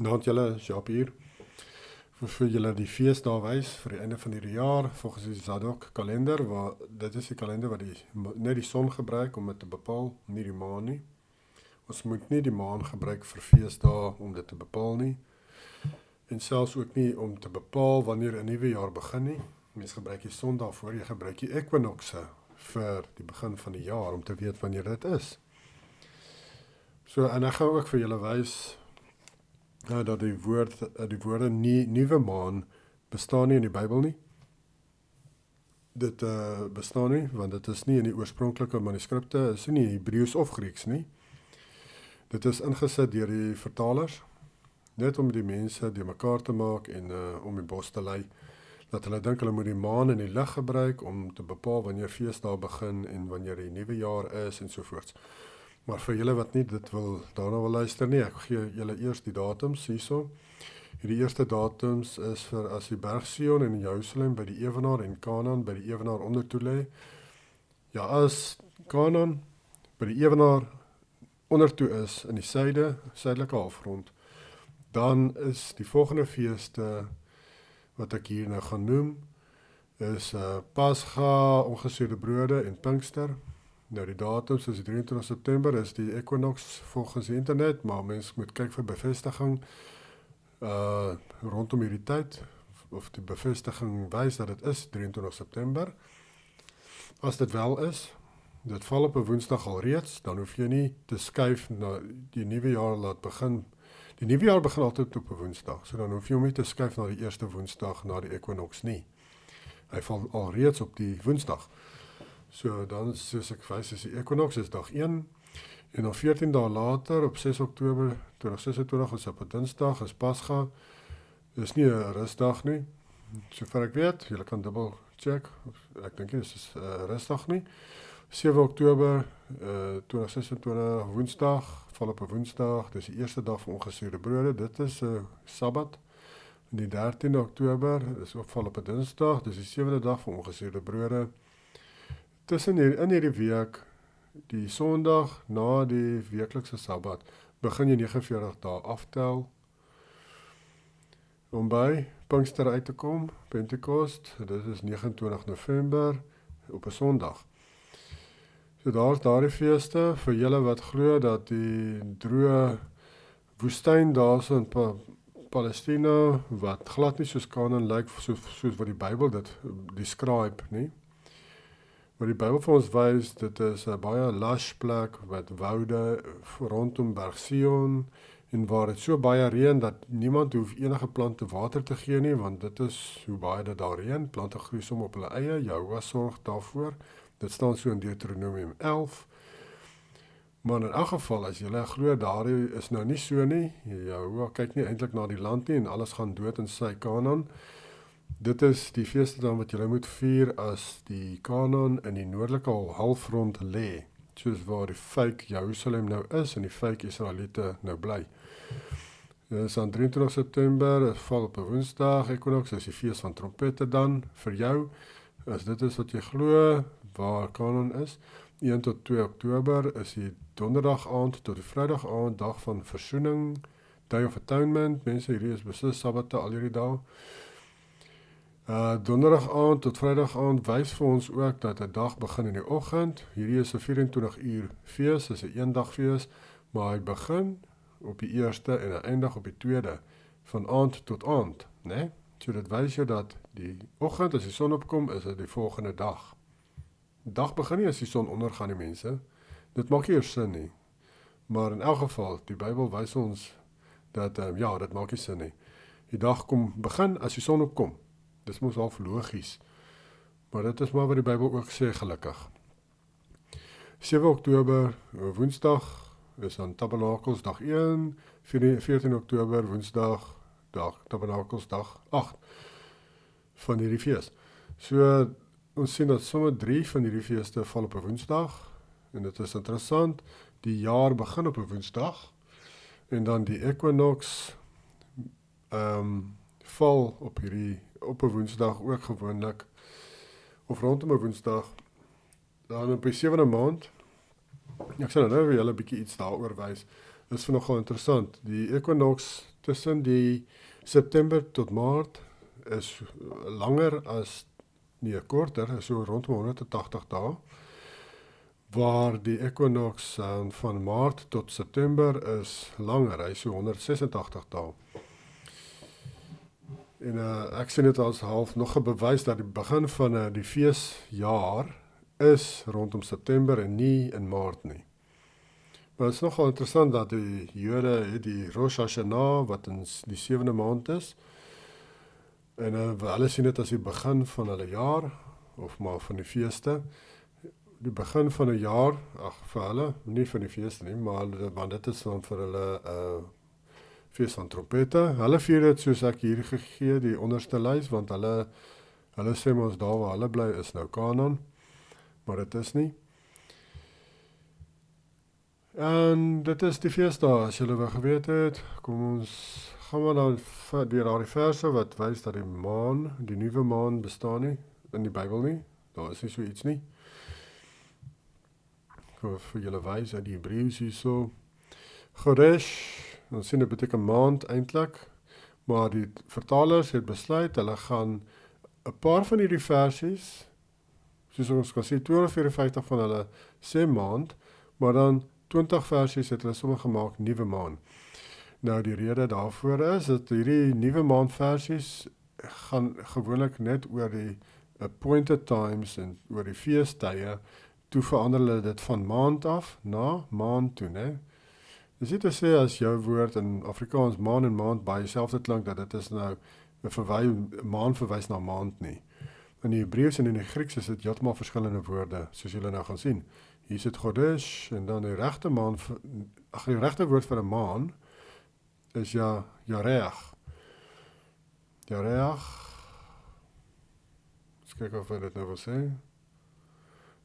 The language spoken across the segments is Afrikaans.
Nadat julle, Jaap hier, vir julle die feesdae wys vir die einde van hierdie jaar, volgens die Zadok kalender, dit is die kalender wat net die son gebruik om dit te bepaal, nie die maan nie. Ons moet nie die maan gebruik vir feesdae om dit te bepaal nie, en selfs ook nie om te bepaal wanneer 'n nuwe jaar begin nie. Mens gebruik die son daarvoor, jy gebruik die ekwinokse vir die begin van die jaar, om te weet wanneer dit is. So, en ek gaan ook vir julle wys, dat die woorde nuwe maan bestaan nie in die Bybel nie. Dit bestaan nie, want dit is nie in die oorspronklike manuskripte, is nie Hebreëus of Grieks nie. Dit is ingesit deur die vertalers, net om die mense die mekaar te maak en om die bos te lei, dat hulle dink hulle moet die maan en die lig gebruik om te bepaal wanneer feesdae begin en wanneer die nuwe jaar is en sovoorts. Maar vir julle wat nie daarna wil luister nie, ek gee julle eers die datums hierso. Hierdie eerste datums is vir as die berg Sion en Jerusalem by die ewenaar en Kanaan by die ewenaar ondertoe lê. Ja, as Kanaan by die ewenaar ondertoe is in die suidelike halfrond, dan is die volgende feeste wat ek hier nou gaan noem, is Pascha, ongesuurde brode en Pinkster. Nou die datums is die 23 September, is die equinox volgens die internet, maar mens moet kyk vir bevestiging rondom hierdie tyd, of die bevestiging wys dat dit is 23 September. As dit wel is, dit val op 'n woensdag al reeds, dan hoef jy nie te skuif na die nuwe jaar laat begin. Die nuwe jaar begin altyd op 'n woensdag, so dan hoef jy hom nie te skuif na die eerste woensdag na die equinox nie. Hy val al reeds op die woensdag. So dan, soos ek wys, is die equinox is dag 1, en dan 14 dae later, op 6 Oktober 2026, is op 'n Dinsdag, is Pascha. Dis nie 'n rusdag nie, sover ek weet, julle kan dubbel check, ek dink nie, dis is 'n rusdag nie. 7 Oktober 2026, woensdag, val op 'n woensdag, dis die eerste dag van ongesuurde brode, dit is 'n Sabbat. En die 13 Oktober is ook val op 'n Dinsdag, dis die 7de dag van ongesuurde brode. In hierdie week, die Sondag na die weeklikse Sabbat, begin jy 49 dae aftel om by Pinkster uit te kom, Pentekost, dit is 29 November op 'n Sondag. So daar's daardie feeste vir julle wat glo dat die droë woestyn daarso in Palestina, wat glad nie soos Kanaan lyk, soos wat die Bybel dit describe nie. Wat die Bybel vir ons wys, dit is 'n baie lush plek met woude rondom berg Sion, en waar dit so baie reën dat niemand hoef enige plante water te gee nie, want dit is hoe baie dit daar reën. Plante groei sommer op hulle eie, Jehovah sorg daarvoor. Dit staan so in Deuteronomium 11. Maar in elk geval, as julle glo daardie is nou nie so nie, Jehovah kyk nie eintlik na die land nie en alles gaan dood in sy Kanaan. Dit is die feeste dan wat julle moet vier as die Kanaan in die noordelike halfrond lê, soos waar die fake Jerusalem nou is en die fake Israeliete nou bly. Dit is aan 23 September, dit val op 'n woensdag, equinox, is die fees van trompette dan, vir jou, as dit is wat jy glo, waar Kanaan is. 1 tot 2 Oktober is die donderdag aand tot die vrydag aand, dag van versoening, Day of Atonement, mense, hierdie is beslis Sabbate al hierdie dae. Donderdag aand tot vrydag aand wys vir ons ook dat 'n dag begin in die oggend. Hierdie is 'n 24 uur fees, dis 'n eendag fees, maar hy begin op die eerste en hy eindig op die tweede, van aand tot aand, né? So dit wys jou dat die oggend, as die son opkom, is dit die volgende dag. Die dag begin nie as die son ondergaan, die mense. Dit maak nie eers sin nie. Maar in elk geval, die Bybel wys ons dat, ja, dit maak nie sin nie. Die dag begin as die son opkom. Dis mos half logies, maar dit is maar wat die Bybel ook sê, gelukkig. 7 Oktober, woensdag, is dan Tabernakels dag 1, 14 Oktober, woensdag, Tabernakels dag 8, van hierdie fees. So, ons sien dat sommer 3 van hierdie feeste val op 'n woensdag, en dit is interessant, die jaar begin op 'n woensdag, en dan die equinox val op 'n woensdag ook gewoonlik, of rondom 'n woensdag, dan op die 7de maand, ek sal nou vir julle 'n bietjie iets daaroor wys, is vir nogal interessant, die equinox tussen die September tot Maart is langer as, nee, korter, is so rondom 180 dae, waar die equinox van Maart tot September is langer, hy is so 186 dae. En ek sien dit as half nog 'n bewys dat die begin van die feesjaar is rondom September en nie in Maart nie. Maar het is nogal interessant dat die Jode het die Rosh Hashanah, wat in die 7de maand is, en hulle sien dit as die begin van hulle jaar, of maar van die feeste. Die begin van 'n jaar, vir hulle, nie van die feeste nie, maar want dit is dan vir hulle fees van trompette. Hulle vier dit soos ek hier gegee, die onderste lys, want hulle sê ons daar waar hulle bly is nou Kanaan, maar dit is nie. En dit is die feestdae, as julle wel geweet het. Kom ons gaan maar dan deur daardie verse wat wys dat die maan, die nuwe maan bestaan nie in die Bybel nie. Daar is nie so iets nie. Ek wil vir julle wys uit die Hebreëus hierso. Chodesh, ons sien dit beteken maand eintlik, maar die vertalers het besluit, hulle gaan 'n paar van hierdie versies, soos ons kan sien, 254 van hulle sê maand, maar dan 20 versies het hulle sommer gemaak nuwe maan. Nou die rede daarvoor is dat hierdie nuwe maan versies gaan gewoonlik net oor die appointed times en oor die feestydde. Toe verander hulle dit van maand af na maand toe, né? Dis nie te sê as jou woord in Afrikaans maan en maand baie dieselfde klink dat dit is nou 'n maan verwys na maand nie. In die Hebreëus en in die Grieks is dit heeltemal verskillende woorde, soos julle nou gaan sien. Hier sit Chodesh en dan die regte maan, die regte woord vir 'n maan is Yareach. Yareach. Eens kyk of ek dit nou wil sê.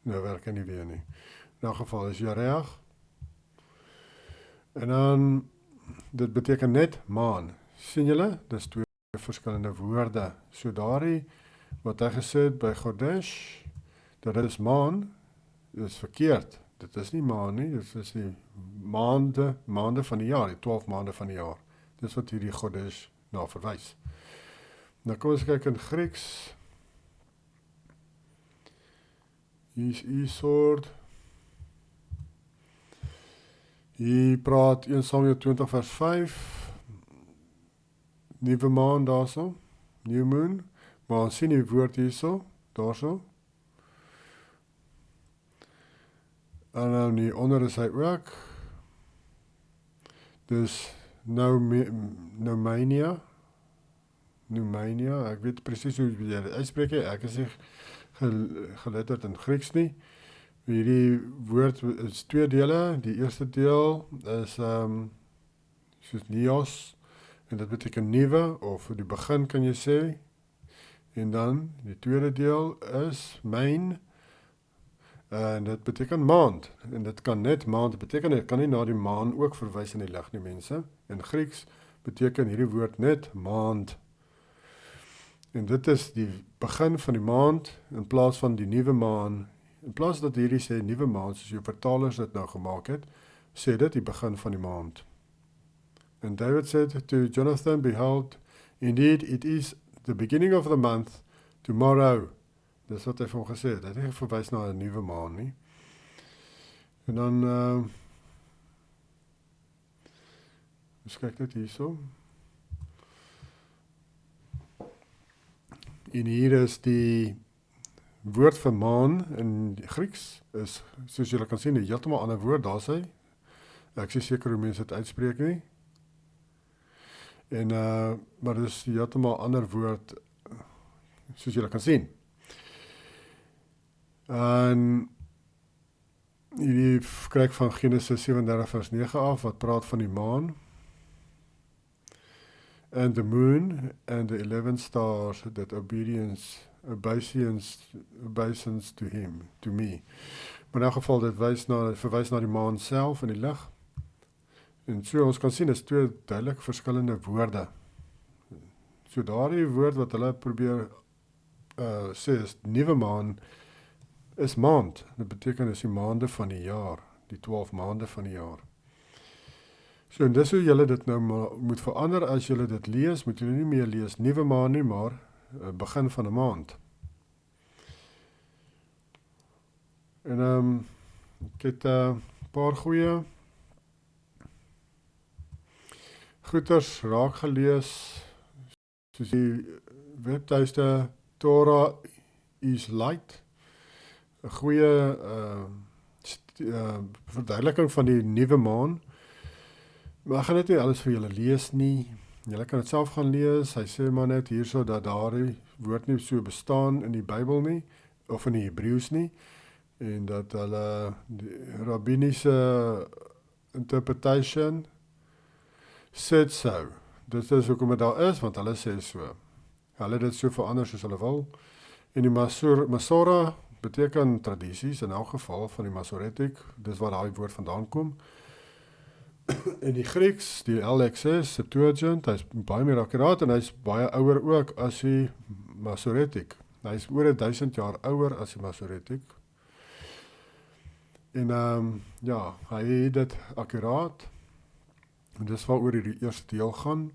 Nou werk nie weer nie. In elk geval is Yareach. En dan, dit beteken net maan. Sien julle? Dis twee verskillende woorde. So daardie, wat hy gesê het by Chodesh, dat dit is maan, is verkeerd. Dit is nie maan nie, dit is die maande van die jaar, die 12 maande van die jaar. Dis wat hierdie Chodesh na verwys. Nou kom ons kyk in Grieks. Hier is Isord. Hier praat 1 Samuel 20 vers 5. Nuwe maan daarso, new moon. Maar ons sien die woord hierso, daarso. En dan hieronder is hy ook. Dus Noumania, ek weet presies hoe jy dit uitspreek, ek is nie geletterd in Grieks nie. Hierdie woord is twee dele. Die eerste deel is soos neos, en dit beteken nuwe, of die begin kan jy sê. En dan, die tweede deel is myn, en dit beteken maand. En dit kan net maand beteken, dit kan nie na die maan ook verwys in die lig nie, mense. In Grieks beteken hierdie woord net maand. En dit is die begin van die maand, in plaas van die nuwe maan. In plaas dat hierdie sê nuwe maand, soos jou vertalers dit nou gemaak het, sê dit die begin van die maand. And David said to Jonathan, behold, indeed it is the beginning of the month, tomorrow. Dis wat hy vir hom gesê het. Hy het nie verwys na 'n nuwe maan nie. En dan, eens kyk dit hierso. En hier is die woord vir maan in Grieks, is, soos julle kan sien, 'n heeltemal ander woord, daar sê. Ek is seker hoe mense dit uitspreek nie. En, maar dit is heeltemal ander woord, soos julle kan sien. En hierdie kry van Genesis 37 vers 9 af, wat praat van die maan. And the moon and the 11 stars that obeisance to him, to me. Maar in elk geval, dit verwys na die maan self in die lig. En so ons kan sien, is twee duidelik verskillende woorde. So daardie woord wat hulle probeer sê is nuwe maan, is maand. Dit beteken is die maande van die jaar, die 12 maande van die jaar. So, en dis hoe julle dit nou moet verander. As julle dit lees, moet julle nie meer lees nuwe maan nie, maar begin van 'n maand. En ek het 'n paar goeie goeters raak gelees, soos die webtuiste Torah is Light, 'n goeie verduideliking van die nuwe maan. Maar ek gaan dit nie alles vir julle lees nie. Julle kan dit self gaan lees. Hy sê maar net hierso dat daardie woord nie so bestaan in die Bybel nie, of in die Hebreëus nie, en dat hulle die rabbiniese interpretation said so. Dit is hoekom dit daar is, want hulle sê so. Hulle het dit so verander soos hulle wil. En die Masora beteken tradisies, in elk geval van die Masoretic, dis waar daai woord vandaan kom. En die Grieks, die LXS, Septuagint, hy's baie meer akkuraat en hy's baie ouer ook as die Masoretic. Hy's oor 1000 jaar ouer as die Masoretic. En ja, hy het dit akkuraat. En dis waaroor die eerste deel gaan.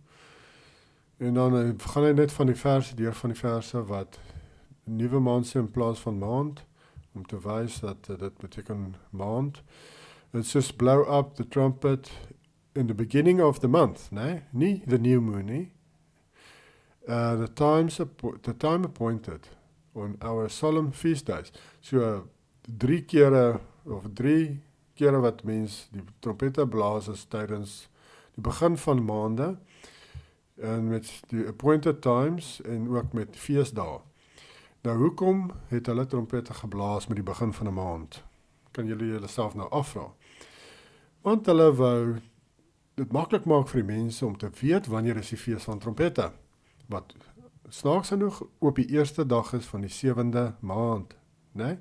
En dan gaan hy net van die verse, deur van die verse wat nuwe maan sê in plaas van maand, om te wys dat dit beteken maand. It's just blow up the trumpet in the beginning of the month, nee? Nie the new moon, nie? The time appointed on our solemn feast days. So 3 kere wat mens die trompette blaas is tydens die begin van maande, en met die appointed times en ook met feesdae. Nou hoekom het hulle trompette geblaas met die begin van 'n maand? Kan julle julleself nou afvra. Want hulle wou dit maklik maak vir die mense om te weet wanneer is die fees van trompette, wat snaaks genoeg op die eerste dag is van die 7de maand, né?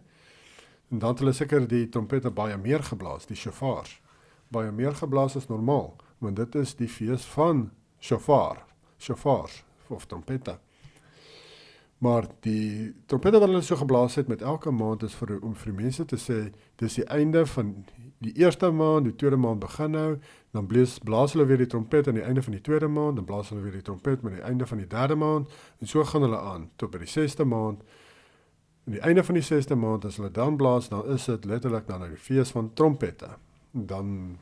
En dan het hulle seker die trompette baie meer geblaas, die shofars. Baie meer geblaas as normaal, want dit is die fees van shofars of trompette. Maar die trompette wat hulle so geblaas het met elke maand is om vir die mense te sê, dis die einde van die eerste maand, die tweede maand begin nou, dan blaas hulle weer die trompet aan die einde van die tweede maand, dan blaas hulle weer die trompet met die einde van die derde maand, en so gaan hulle aan, tot by die 6de maand. En die einde van die 6de maand, as hulle dan blaas, dan is dit letterlik dan die fees van trompette. En dan,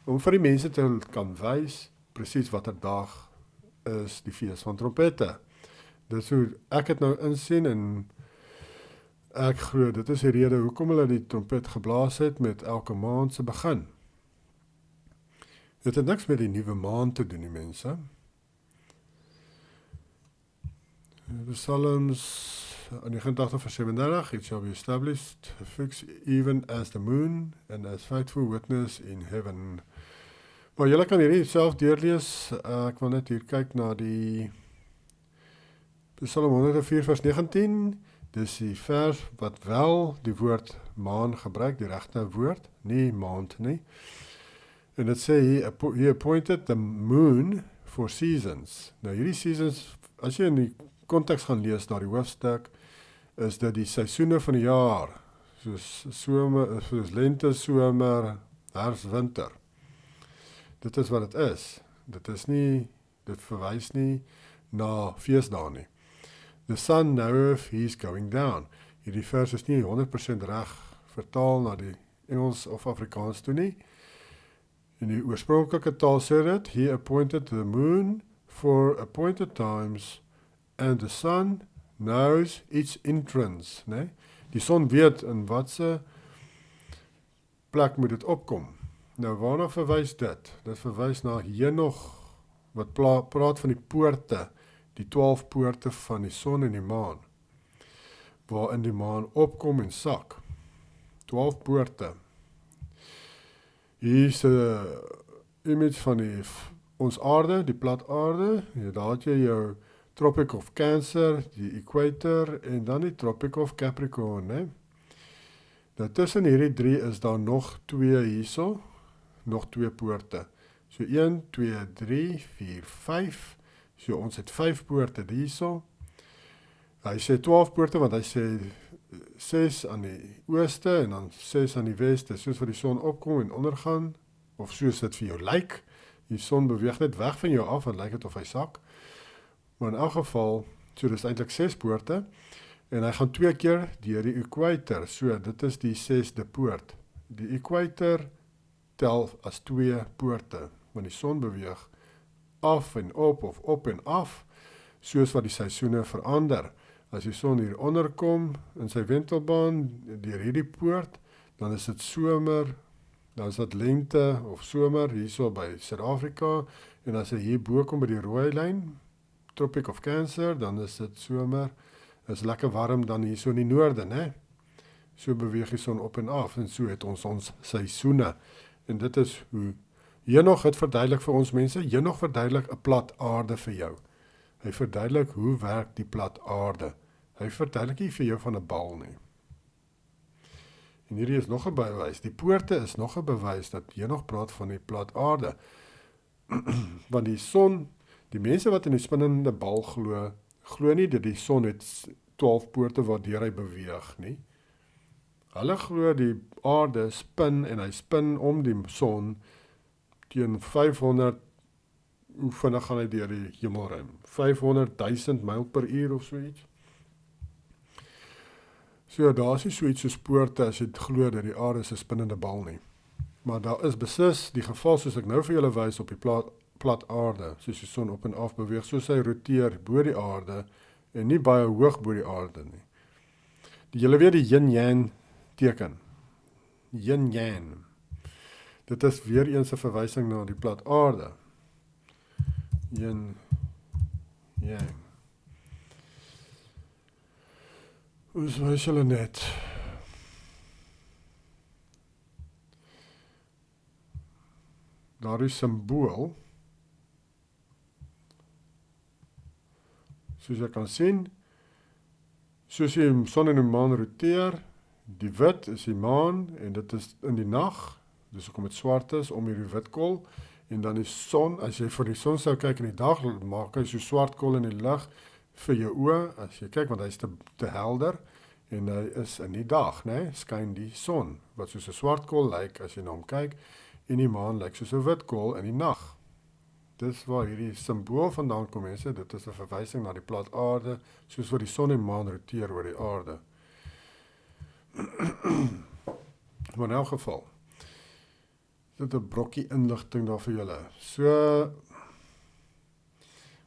om vir die mense te kan wys, presies watter dag is die fees van trompette. Dis hoe ek het nou insien, en ek glo, dit is die rede hoekom hulle die trompet geblaas het met elke maand se begin. Dit het niks met die nuwe maand te doen, die mense. The Psalms 89:37, it shall be established, fixed even as the moon, and as faithful witness in heaven. Maar julle kan hierdie self deurlees. Ek wil net hier kyk na die Psalm 104:19, dis die vers wat wel die woord maan gebruik, die regte woord, nie maand nie. En dit sê he appointed the moon for seasons. Nou hierdie seasons, as jy in die konteks gaan lees na die hoofstuk, is dit die seisoene van die jaar, soos lente, somer, herfst, winter. Dit is wat dit is. Dit verwys nie na feesdae nie. The sun knoweth he is going down. Hierdie vers is nie 100% reg vertaal na die Engels of Afrikaans toe nie. In die oorspronklike taal sê dit, he appointed the moon for appointed times, and the sun knows its entrance. Nee? Die son weet in watse plek moet dit opkom. Nou waarna verwys dit? Dit verwys na Henog, wat praat van die poorte, die 12 poorte van die son en die maan, waarin die maan opkom en sak. 12 poorte. Hier is 'n image van ons aarde, die plat aarde. Daar het jy jou Tropic of Cancer, die Equator, en dan die Tropic of Capricorn, né? Nou tussen hierdie 3 is daar nog 2 hierso, nog 2 poorte. So 1, 2, 3, 4, 5. So ons het 5 poorte hierso. Hy sê 12 poorte, want hy sê 6 aan die ooste en dan 6 aan die weste, soos wat die son opkom en ondergaan, of soos dit vir jou lyk. Die son beweeg net weg van jou af en lyk dit of hy sak. Maar in elk geval, so dis eintlik 6 poorte en hy gaan 2 keer deur die ekwator. So dit is die 6de poort. Die ekwator tel as 2 poorte, want die son beweeg af en op of op en af, soos wat die seisoene verander. As die son hier onder kom in sy wentelbaan deur hierdie poort, dan is dit somer, dan is dit lente of somer hierso by Suid-Afrika, en as hy hier bo kom by die rooi lyn, Tropic of Cancer, dan is dit somer, is lekker warm dan hierso in die noorde, né? So beweeg die son op en af, en so het ons seisoene. En dit is hoe Henog het verduidelik vir ons mense, Henog verduidelik 'n plat aarde vir jou. Hy verduidelik hoe werk die plat aarde. Hy verduidelik nie vir jou van 'n bal nie. En hierdie is nog 'n bewys. Die poorte is nog 'n bewys dat Henog praat van die plat aarde. Want die son, die mense wat in die spinnende bal glo nie dat die son het 12 poorte waardeur hy beweeg nie. Hulle glo die aarde spin en hy spin om die son teen 500, hoe vinnig gaan hy deur die hemelruim? 500,000 myl per uur of so iets. So daar is nie so iets soos poorte as jy glo dat die aarde is 'n spinnende bal nie. Maar daar is beslis die geval soos ek nou vir julle wys op die plat aarde, soos die son op en af beweeg, soos hy roteer bo die aarde en nie baie hoog bo die aarde nie. Julle weet die yin-yang teken. Yin-yang. Dit is weer eens 'n verwysing na die plat aarde. Yin-yang. Hoe wys julle net? Daar is simbool. Soos jy kan sien, soos die son en die maan roteer, die wit is die maan en dit is in die nag, dus hoekom dit swart is om hierdie wit kol, en dan die son, as jy vir die son sou kyk in die dag, maak hy so swart kol in die lig vir jou oë, as jy kyk, want hy is te helder, en hy is in die dag, né? Skyn die son, wat soos 'n swart kol lyk as jy na hom kyk, en die maan lyk soos 'n wit kol in die nag. Dis waar hierdie simbool vandaan kom, mense, dit is 'n verwysing na die plat aarde, soos wat die son en maan roteer oor die aarde. Maar in elk geval, dit 'n brokkie inligting daar vir julle. So,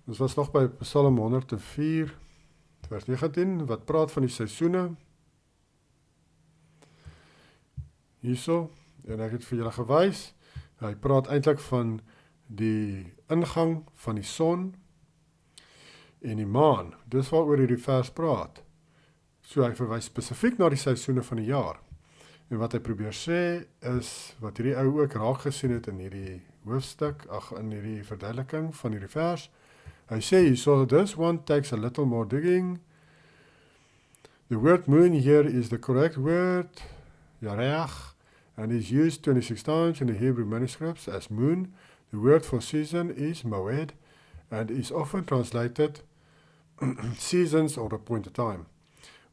ons was nog by Psalm 104, vers 19, wat praat van die seisoene. Hierso, en ek het vir julle gewys, hy praat eintlik van die ingang van die son en die maan. Dis waaroor hierdie vers praat. So hy verwys spesifiek na die seisoene van die jaar. En wat hy probeer sê is, wat hierdie ou ook raak gesien het in hierdie hoofstuk, in hierdie verduideliking van hierdie vers. Hy sê, so this one takes a little more digging. The word moon here is the correct word, yareach, and is used 26 times in the Hebrew manuscripts as moon. The word for season is moed, and is often translated seasons or appointed time.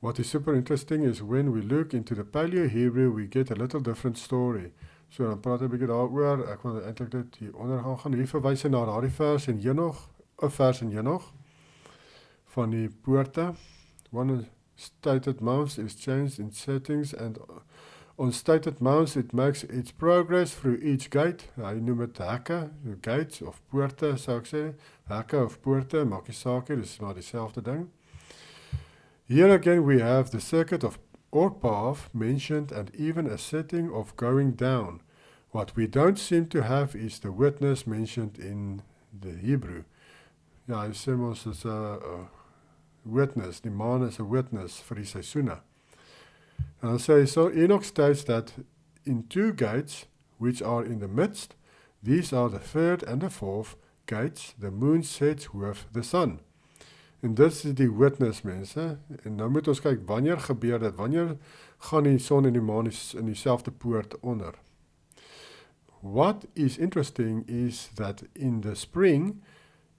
What is super interesting is when we look into the Paleo-Hebrew, we get a little different story. So dan praat ek 'n bietjie daaroor, ek wil eintlik dit hier onder gaan. Hier verwys hy na daardie vers in Henog, 'n vers in Henog, van die poorte. One stated mounts is changed in settings, and on stated mounts it makes its progress through each gate. Hy noem dit hekke, gates of poorte, sou ek sê. Hekke of poorte, maak nie saak nie, dis maar dieselfde ding. Here again we have the circuit of or path mentioned, and even a setting of going down. What we don't seem to have is the witness mentioned in the Hebrew. Ja, hy sê ons is 'n witness, die maan is 'n witness vir die seisoene. And I'll say, so Enoch states that in 2 gates, which are in the midst, these are the 3rd and the 4th gates, the moon sets with the sun. En dit is die witness, mense. En nou moet ons kyk, wanneer gebeur dit? Wanneer gaan die son en die maan in dieselfde poort onder? What is interesting is that in the spring,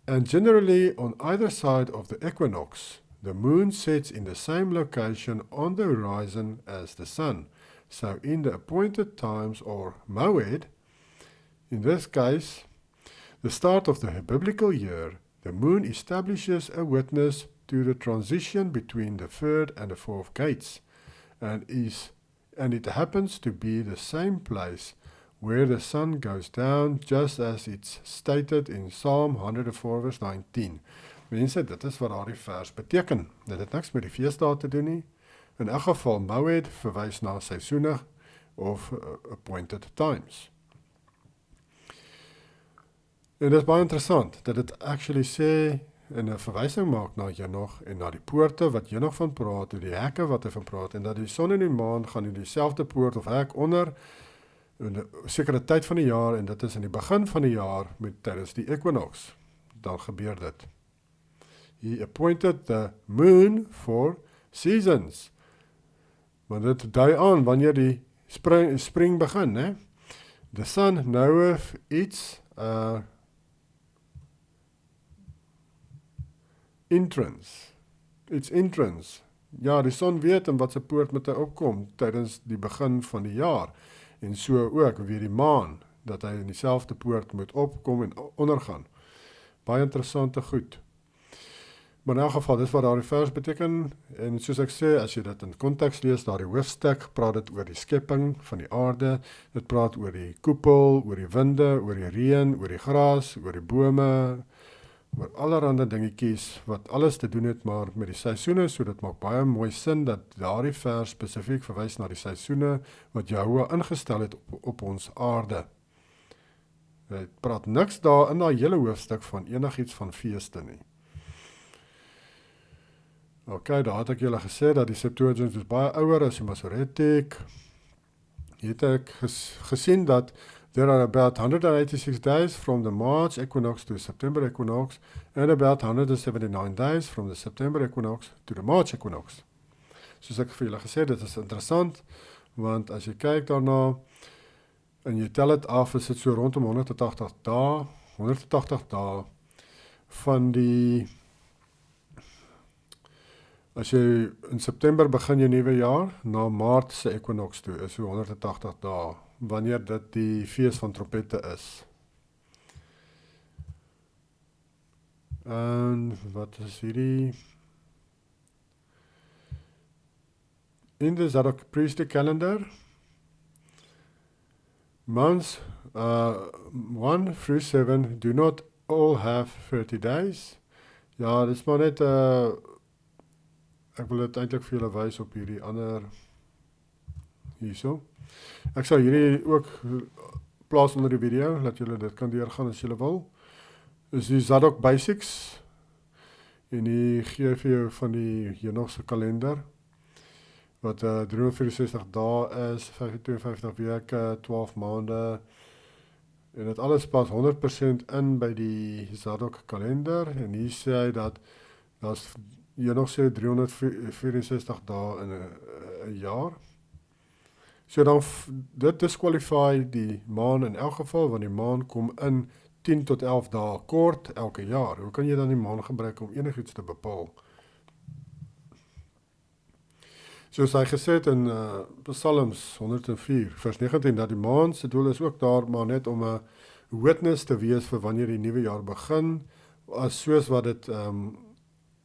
and generally on either side of the equinox, the moon sets in the same location on the horizon as the sun. So in the appointed times, or moed, in this case, The start of the biblical year, the moon establishes a witness to the transition between the third and the fourth gates, and it happens to be the same place where the sun goes down, just as it's stated in Psalm 104 verse 19. Mense, dit is wat daardie vers beteken. Dit het niks met die feesdae te doen nie. In elk geval, Moed verwys na seisoene of appointed times. En dit is baie interessant, dat dit actually sê, en 'n verwysing maak na Henog, en na die poorte wat Henog van praat, en die hekke wat hy van praat, en dat die son en die maan gaan in dieselfde poort of hek onder, in 'n sekere tyd van die jaar, en dit is in die begin van die jaar, tydens die equinox, dan gebeur dit. He appointed the moon for seasons. Maar dit dui aan wanneer die spring begin, né? The sun knoweth its entrance. Its entrance. Ja, die son weet in wat se poort moet hy opkom tydens die begin van die jaar. En so ook weer die maan, dat hy in dieselfde poort moet opkom en ondergaan. Baie interessante goed. Maar in elk geval, dis wat daardie vers beteken, en soos ek sê, as jy dit in konteks lees, daardie hoofstuk, praat dit oor die skepping van die aarde, dit praat oor die koepel, oor die winde, oor die reën, oor die gras, oor die bome, oor allerhande dingetjies, wat alles te doen het maar met die seisoene, so dit maak baie mooi sin, dat daardie vers spesifiek verwys na die seisoene, wat Jehovah ingestel het op ons aarde. Hy praat niks daar in daai hele hoofstuk van enigiets van feeste nie. Ok, daar het ek julle gesê dat die Septuagint is baie ouer as die Masoretic. Hier het ek gesien dat there are about 186 days from the March equinox to the September equinox and about 179 days from the September equinox to the March equinox. Soos ek vir julle gesê, dit is interessant, want as jy kyk daarna en jy tel dit af, is dit so rondom 180 dae van die. As jy in September begin jou nuwe jaar, na Maart se equinox toe, is so 180 dae, wanneer dit die fees van trompette is. En wat is hierdie? In the Zadok priestly calendar, months 1 through 7 do not all have 30 days. Ja, dis maar net ek wil dit eintlik vir julle wys op hierdie ander hierso. Ek sal hierdie ook plaas onder die video, dat julle dit kan deurgaan as julle wil. Is die Zadok Basics, en die gee vir jou van die Henog kalender, wat 364 dae is, 52 weke, 12 maande, en dit alles pas 100% in by die Zadok kalender, en hier sê hy dat Henog sê 364 dae in 'n jaar. So dan, dit disqualify die maan in elk geval, want die maan kom in 10 tot 11 dae kort elke jaar. Hoe kan jy dan die maan gebruik om enigiets te bepaal? Soos hy gesê het in Psalms 104 vers 19, dat die maan se doel is ook daar maar net om 'n witness te wees vir wanneer die nuwe jaar begin, soos wat dit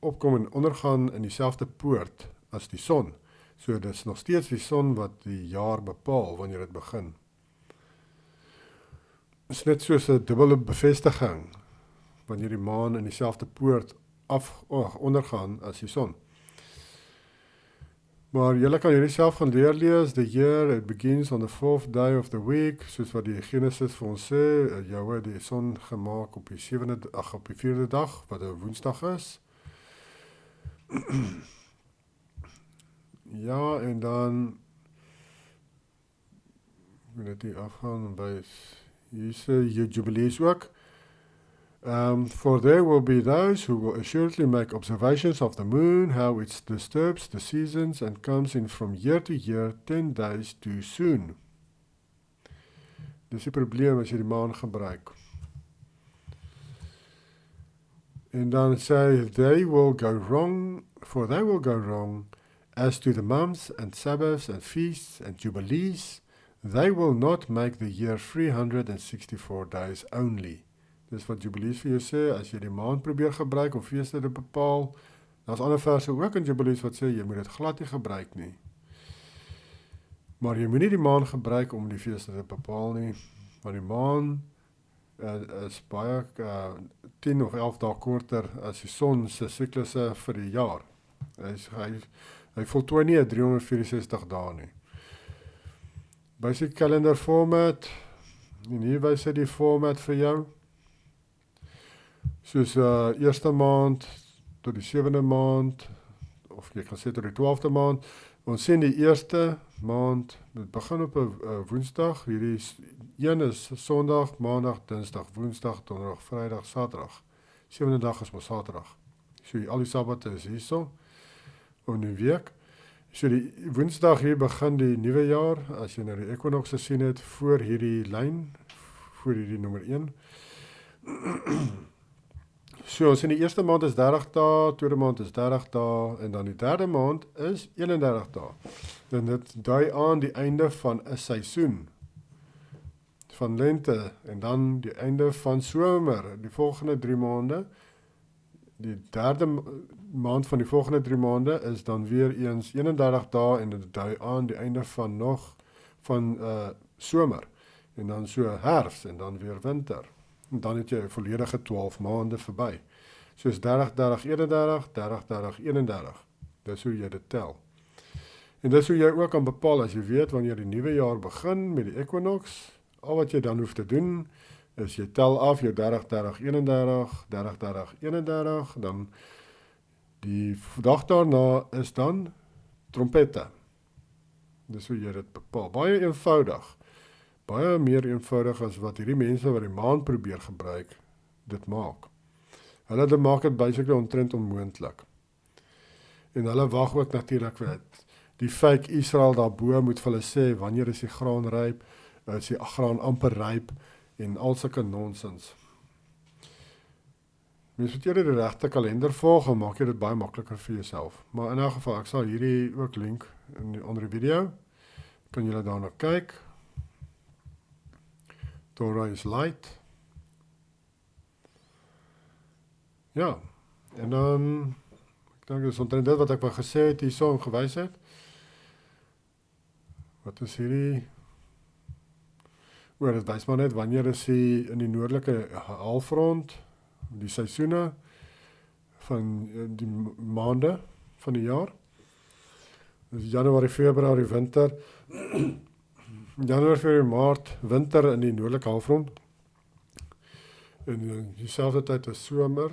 opkom en ondergaan in dieselfde poort as die son. So dit is nog steeds die son wat die jaar bepaal wanneer dit begin. Dit is net soos 'n dubbele bevestiging wanneer die maan in dieselfde poort ondergaan as die son. Maar julle kan hierdie self gaan lees. The year, it begins on the 4th day of the week, soos wat die Genesis vir ons sê, Jehovah die son gemaak op die 4de dag, wat 'n woensdag is. Ja, en dan ek wil dit afgaan by hier sê Jubilees ook. For there will be those who will assuredly make observations of the moon, how it disturbs the seasons and comes in from year to year 10 days too soon. Dis die probleem as jy die maan gebruik. En dan sê, they will go wrong, for they will go wrong as to the months and Sabbaths and feasts and jubilees. They will not make the year 364 days only. Dis wat Jubilees vir jou sê, as jy die maand probeer gebruik om feeste te bepaal, daar's ander verse ook in Jubilees wat sê, jy moet dit glad nie gebruik nie. Maar jy moet nie die maan gebruik om die feeste te bepaal nie, want die maan is baie 10 of 11 dae korter as die son se siklusse vir die jaar. Hy voltooi nie 364 dae nie. Basic calendar format, en hier wys hy die format vir jou. Soos eerste maand tot die 7de maand, of jy kan sê tot die 12de maand. Ons sien die eerste maand, dit begin op 'n woensdag, hierdie een is Sondag, Maandag, Dinsdag, Woensdag, Donderdag, Vrydag, Saterdag. 7de dag is mos Saterdag. So al die sabbate is hierso in die week. So die Woensdag hier begin die nuwe jaar, as jy nou die equinox gesien het, voor hierdie lyn, voor hierdie nommer 1. So ons in die eerste maand is 30 dae, tweede maand is 30 dae, en dan die derde maand is 31 dae. En dit dui aan die einde van 'n seisoen, van lente, en dan die einde van somer, die volgende 3 maande. Die derde maand van die volgende 3 maande is dan weer eens 31 dae, en dit dui aan die einde van somer, en dan so herfs, en dan weer winter. En dan het jy 'n volledige 12 maande verby. Soos 30, 30, 31, 30, 30, 31. Dis hoe jy dit tel. En dis hoe jy ook kan bepaal, as jy weet wanneer die nuwe jaar begin met die equinox, al wat jy dan hoef te doen, is jy tel af jou 30, 30, 31, 30, 30, 31, dan die dag daarna is dan trompette. Dis hoe jy dit bepaal. Baie eenvoudig. Baie meer eenvoudig as wat hierdie mense wat die maan probeer gebruik, dit maak. Hulle maak dit basically omtrent onmoontlik. En hulle wag ook natuurlik vir die fake Israel daarbo moet vir hulle sê, wanneer is die graan ryp, is die graan amper ryp, en al sulke nonsens. Mens moet eerder die regte kalender volg, en maak jy dit baie makliker vir jouself. Maar in 'n geval, ek sal hierdie ook link in die ander video, kan julle daarna kyk. Torah is light. Ja, en dan, ek dink dit is omtrent dit wat ek wou gesê het, hierso gewys het. Wat is hierdie? Dit wys maar net wanneer is die in die noordelike halfrond, die seisoene van die maande van die jaar. Dus Januarie, Februarie, winter. Januarie, Februarie, Maart, winter in die noordelike halfrond. En dieselfde tyd is somer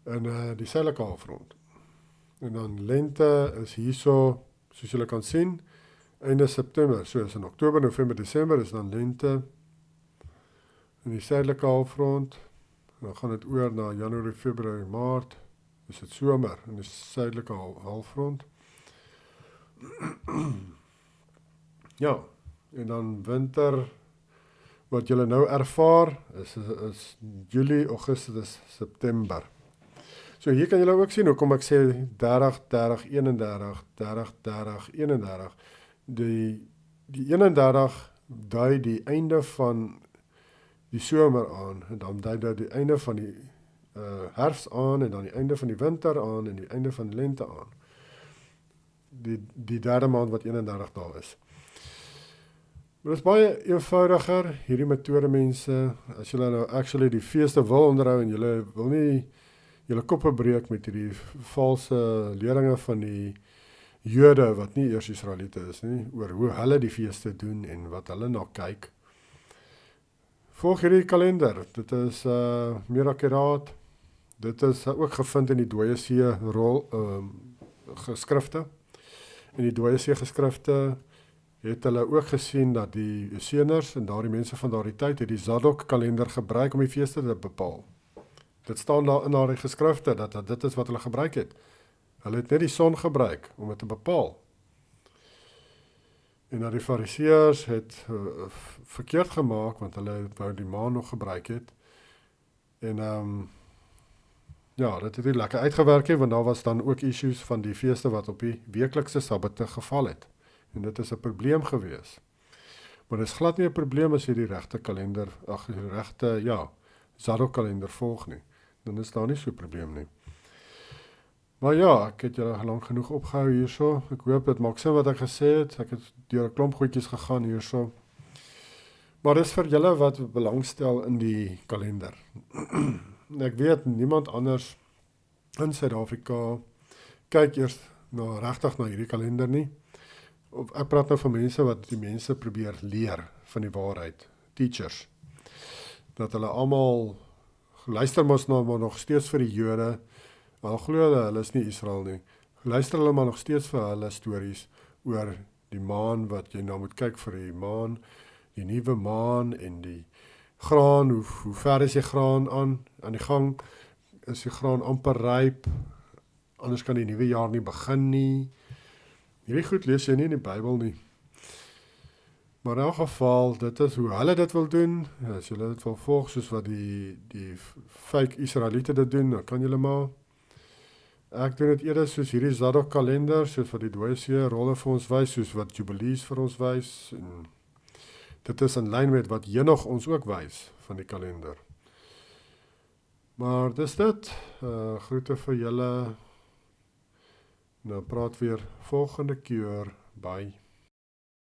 in die suidelike halfrond. En dan lente is hierso, soos julle kan sien, einde September, so is in Oktober, November, Desember is dan lente in die suidelike halfrond. Dan gaan dit oor na Januarie, Februarie, Maart, is dit somer in die suidelike halfrond. Ja, en dan winter, wat julle nou ervaar, is Julie, Augustus, September. So hier kan julle ook sien, hoekom ek sê 30, 30, 31, 30, 30, 31. Die 31 dui die einde van die somer aan, en dan dui dit die einde van die herfs aan, en dan die einde van die winter aan, en die einde van die lente aan. Die derde maand wat 31 dae is. Maar dit is baie eenvoudiger, hierdie metode mense, as julle nou actually die feeste wil onderhou, en julle wil nie julle koppe breek met hierdie valse leringe van die Jode wat nie eers Israeliete is nie, oor hoe hulle die feeste doen en wat hulle na kyk. Volg hierdie kalender, dit is meer akkuraat, dit is ook gevind in die Dooie See geskrifte. In die Dooie See geskrifte het hulle ook gesien dat die Esseners en daardie mense van daardie tyd het die Zadok kalender gebruik om die feeste te bepaal. Dit staan daar in daardie geskrifte, dat dit is wat hulle gebruik het. Hulle het net die son gebruik om dit te bepaal. En dat die Fariseërs het verkeerd gemaak, want hulle wou die maan nog gebruik het. En ja, dit het nie lekker uitgewerk het, want daar was dan ook issues van die feeste wat op die weeklikse sabbate geval het. En dit is 'n probleem gewees. Maar dit is glad nie 'n probleem as jy die regte kalender, die regte, Zadok kalender volg nie. Dan is daar nie so 'n probleem nie. Maar ja, ek het julle lank genoeg opgehou hierso. Ek hoop dit maak sin wat ek gesê het. Ek het deur 'n klomp goedjies gegaan hierso. Maar dis vir julle wat belangstel in die kalender. Ek weet niemand anders in Suid-Afrika kyk eers regtig na hierdie kalender nie. Ek praat nou van mense wat die mense probeer leer van die waarheid, teachers. Dat hulle almal luister mos nou maar nog steeds vir die Jode, al glo hulle is nie Israel nie. Luister hulle maar nog steeds vir hulle stories oor die maan, wat jy nou moet kyk vir die maan, die nuwe maan en die graan, hoe ver is die graan aan die gang, is die graan amper ryp, anders kan die nuwe jaar nie begin nie. Hierdie goed lees jy nie in die Bybel nie. Maar in elk geval, dit is hoe hulle dit wil doen. As julle dit wil volg, soos wat die fake Israeliete dit doen, dan kan julle maar. Ek doen dit eerder soos hierdie Zadok kalender, soos wat die dooie rolle vir ons wys, soos wat Jubilees vir ons wys. En dit is in lyn met wat Henog ons ook wys van die kalender. Maar dis dit. Groete vir julle. Nou praat weer volgende keer. Bye.